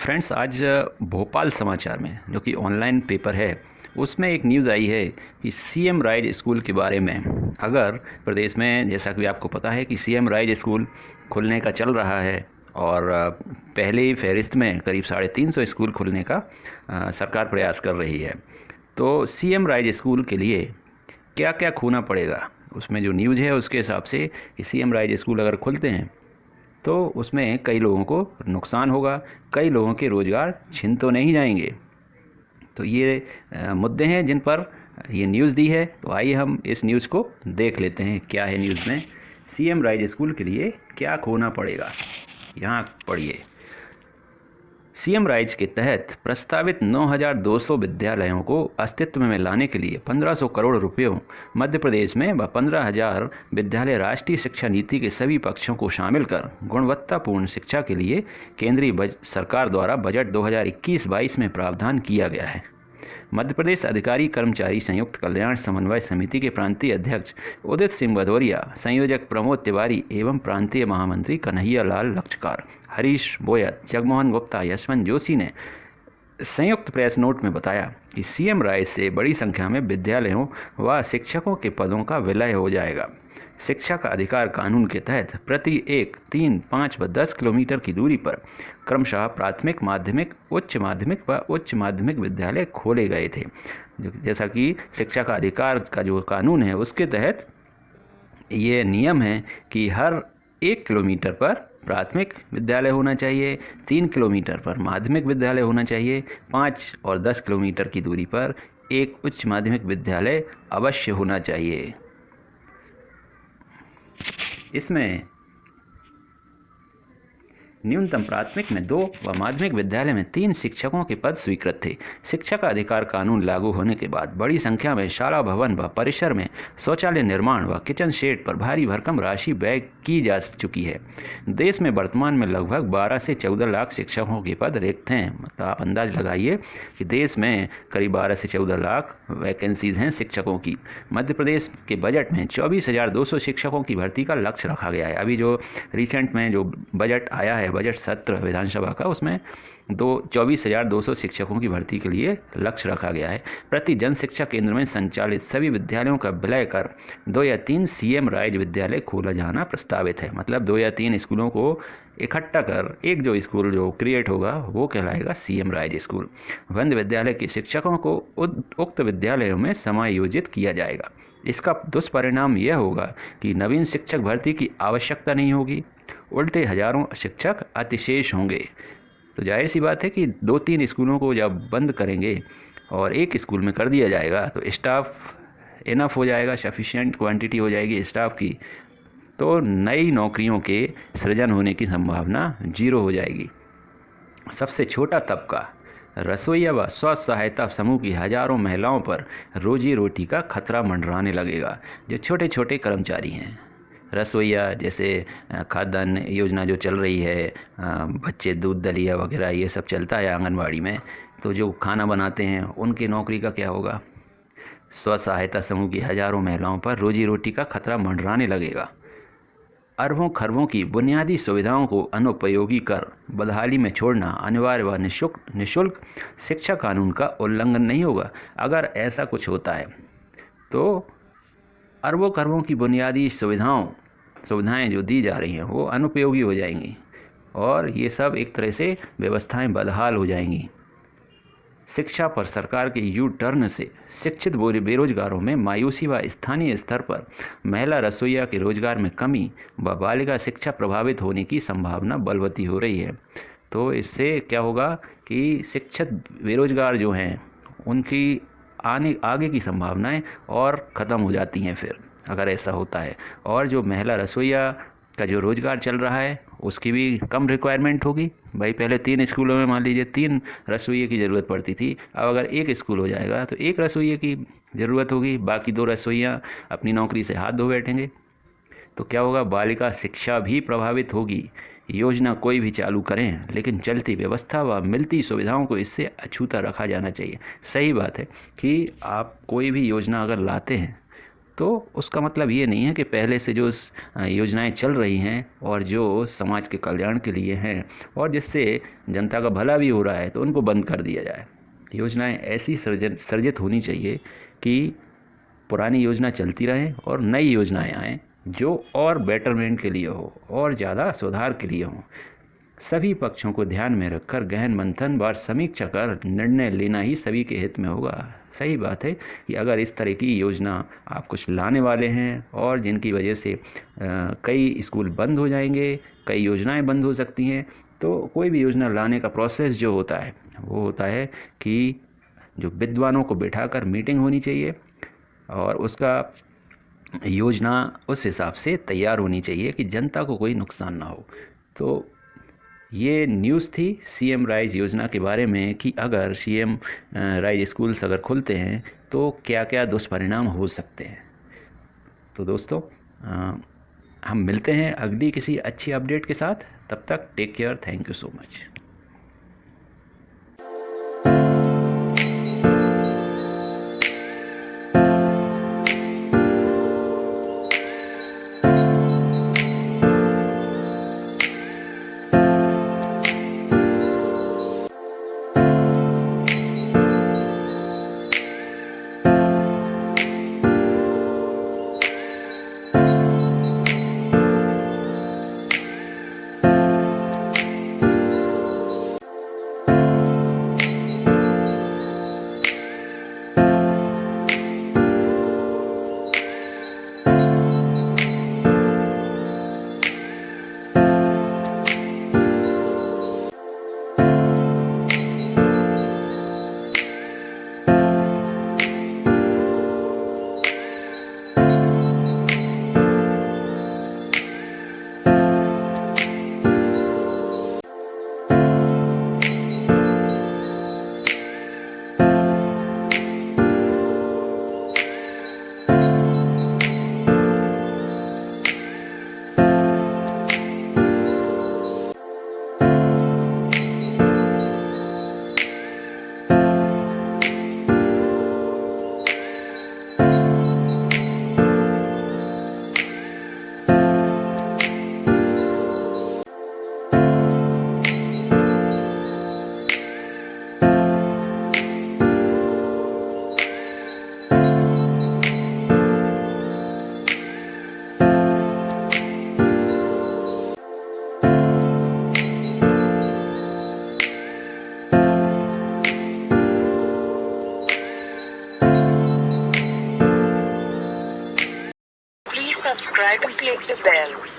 Friends, आज भोपाल समाचार में जो कि ऑनलाइन पेपर है उसमें एक न्यूज़ आई है कि सीएम राइज स्कूल के बारे में। अगर प्रदेश में, जैसा कि आपको पता है कि सीएम राइज स्कूल खुलने का चल रहा है और पहले ही फहरिस्त में करीब 350 स्कूल खुलने का सरकार प्रयास कर रही है। तो सीएम राइज स्कूल के लिए क्या क्या खोना पड़ेगा, उसमें जो न्यूज़ है उसके हिसाब से कि सीएम राइज स्कूल अगर खुलते हैं तो उसमें कई लोगों को नुकसान होगा, कई लोगों के रोज़गार छिन तो नहीं जाएंगे। तो ये मुद्दे हैं जिन पर ये न्यूज़ दी है। तो आइए हम इस न्यूज़ को देख लेते हैं, क्या है न्यूज़ में। सीएम राइज स्कूल के लिए क्या खोना पड़ेगा, यहाँ पढ़िए। सीएम राइज के तहत प्रस्तावित 9,200 विद्यालयों को अस्तित्व में लाने के लिए 1,500 करोड़ रुपयों मध्य प्रदेश में व 15,000 विद्यालय राष्ट्रीय शिक्षा नीति के सभी पक्षों को शामिल कर गुणवत्तापूर्ण शिक्षा के लिए केंद्रीय सरकार द्वारा बजट 2021-22 में प्रावधान किया गया है। मध्य प्रदेश अधिकारी कर्मचारी संयुक्त कल्याण समन्वय समिति के प्रांतीय अध्यक्ष उदित सिंह भदौरिया, संयोजक प्रमोद तिवारी एवं प्रांतीय महामंत्री कन्हैया लाल लक्षकार, हरीश बोयत, जगमोहन गुप्ता, यशवंत जोशी ने संयुक्त प्रेस नोट में बताया कि सीएम राइज से बड़ी संख्या में विद्यालयों व शिक्षकों के पदों का विलय हो जाएगा। शिक्षा का अधिकार कानून के तहत प्रति 1, 3, 5 व 10 किलोमीटर की दूरी पर क्रमशः प्राथमिक, माध्यमिक, उच्च माध्यमिक व उच्च माध्यमिक विद्यालय खोले गए थे। जैसा कि शिक्षा का अधिकार का जो कानून है उसके तहत ये नियम है कि हर 1 किलोमीटर पर प्राथमिक विद्यालय होना चाहिए, 3 किलोमीटर पर माध्यमिक विद्यालय होना चाहिए, 5 और 10 किलोमीटर की दूरी पर एक उच्च माध्यमिक विद्यालय अवश्य होना चाहिए। इसमें न्यूनतम प्राथमिक में 2 व माध्यमिक विद्यालय में 3 शिक्षकों के पद स्वीकृत थे। शिक्षा का अधिकार कानून लागू होने के बाद बड़ी संख्या में शाला भवन व परिसर में शौचालय निर्माण व किचन शेड पर भारी भरकम राशि व्यय की जा चुकी है। देश में वर्तमान में लगभग 12 से 14 लाख शिक्षकों के पद रिक्त हैं। मतलब आप अंदाज लगाइए कि देश में करीब 12 से 14 लाख वैकेंसीज हैं शिक्षकों की। मध्य प्रदेश के बजट में 24,200 शिक्षकों की भर्ती का लक्ष्य रखा गया है। अभी जो रिसेंट में जो बजट आया है, बजट सत्र विधानसभा का, उसमें 24,200 शिक्षकों की भर्ती के लिए लक्ष्य रखा गया है। प्रति जन शिक्षा केंद्र में संचालित सभी विद्यालयों का विलय कर 2 या 3 सीएम राइज विद्यालय खोला जाना प्रस्तावित है। मतलब 2 या 3 स्कूलों को इकट्ठा कर एक जो स्कूल जो क्रिएट होगा वो कहलाएगा सीएम राइज स्कूल। वंद विद्यालय के शिक्षकों को उक्त विद्यालयों में समायोजित किया जाएगा। इसका दुष्परिणाम यह होगा कि नवीन शिक्षक भर्ती की आवश्यकता नहीं होगी, उल्टे हजारों शिक्षक अतिशेष होंगे। तो जाहिर सी बात है कि 2-3 स्कूलों को जब बंद करेंगे और एक स्कूल में कर दिया जाएगा तो स्टाफ इनफ हो जाएगा, सफिशिएंट क्वांटिटी हो जाएगी स्टाफ की, तो नई नौकरियों के सृजन होने की संभावना 0 हो जाएगी। सबसे छोटा तबका, रसोइया व स्व सहायता समूह की हजारों महिलाओं पर रोजी रोटी का खतरा मंडराने लगेगा। जो छोटे छोटे कर्मचारी हैं, रसोइया, जैसे खाद्यान्न योजना जो चल रही है, बच्चे दूध दलिया वगैरह ये सब चलता है आंगनवाड़ी में, तो जो खाना बनाते हैं उनकी नौकरी का क्या होगा। स्व सहायता समूह की हजारों महिलाओं पर रोजी रोटी का खतरा मंडराने लगेगा। अरबों खरबों की बुनियादी सुविधाओं को अनुपयोगी कर बदहाली में छोड़ना अनिवार्य व निःशुल्क शिक्षा कानून का उल्लंघन नहीं होगा। अगर ऐसा कुछ होता है तो अरबों खरबों की बुनियादी सुविधाएं जो दी जा रही हैं वो अनुपयोगी हो जाएंगी और ये सब एक तरह से व्यवस्थाएं बदहाल हो जाएंगी। शिक्षा पर सरकार के यू टर्न से शिक्षित बेरोजगारों में मायूसी व स्थानीय स्तर पर महिला रसोइया के रोजगार में कमी व बालिका शिक्षा प्रभावित होने की संभावना बलवती हो रही है। तो इससे क्या होगा कि शिक्षित बेरोजगार जो हैं उनकी आगे की संभावनाएं और ख़त्म हो जाती हैं फिर अगर ऐसा होता है। और जो महिला रसोइया का जो रोज़गार चल रहा है उसकी भी कम रिक्वायरमेंट होगी। भाई पहले 3 स्कूलों में मान लीजिए 3 रसोइये की ज़रूरत पड़ती थी, अब अगर एक स्कूल हो जाएगा तो 1 रसोइये की ज़रूरत होगी, बाकी 2 रसोइयाँ अपनी नौकरी से हाथ धो बैठेंगे। तो क्या होगा, बालिका शिक्षा भी प्रभावित होगी। योजना कोई भी चालू करें लेकिन चलती व्यवस्था व मिलती सुविधाओं को इससे अछूता रखा जाना चाहिए। सही बात है कि आप कोई भी योजना अगर लाते हैं तो उसका मतलब ये नहीं है कि पहले से जो योजनाएं चल रही हैं और जो समाज के कल्याण के लिए हैं और जिससे जनता का भला भी हो रहा है तो उनको बंद कर दिया जाए। योजनाएं ऐसी सर्जित होनी चाहिए कि पुरानी योजना चलती रहे और नई योजनाएं आएँ जो और बेटरमेंट के लिए हो और ज़्यादा सुधार के लिए हो। सभी पक्षों को ध्यान में रखकर गहन मंथन व समीक्षा कर निर्णय लेना ही सभी के हित में होगा। सही बात है कि अगर इस तरह की योजना आप कुछ लाने वाले हैं और जिनकी वजह से कई स्कूल बंद हो जाएंगे, कई योजनाएं बंद हो सकती हैं, तो कोई भी योजना लाने का प्रोसेस जो होता है वो होता है कि जो विद्वानों को बिठाकर मीटिंग होनी चाहिए और उसका योजना उस हिसाब से तैयार होनी चाहिए कि जनता को कोई नुकसान ना हो। तो ये न्यूज़ थी सीएम राइज योजना के बारे में कि अगर सीएम राइज स्कूल्स अगर खुलते हैं तो क्या क्या दुष्परिणाम हो सकते हैं। तो दोस्तों हम मिलते हैं अगली किसी अच्छी अपडेट के साथ। तब तक take care, thank you so much. Please subscribe and click the bell.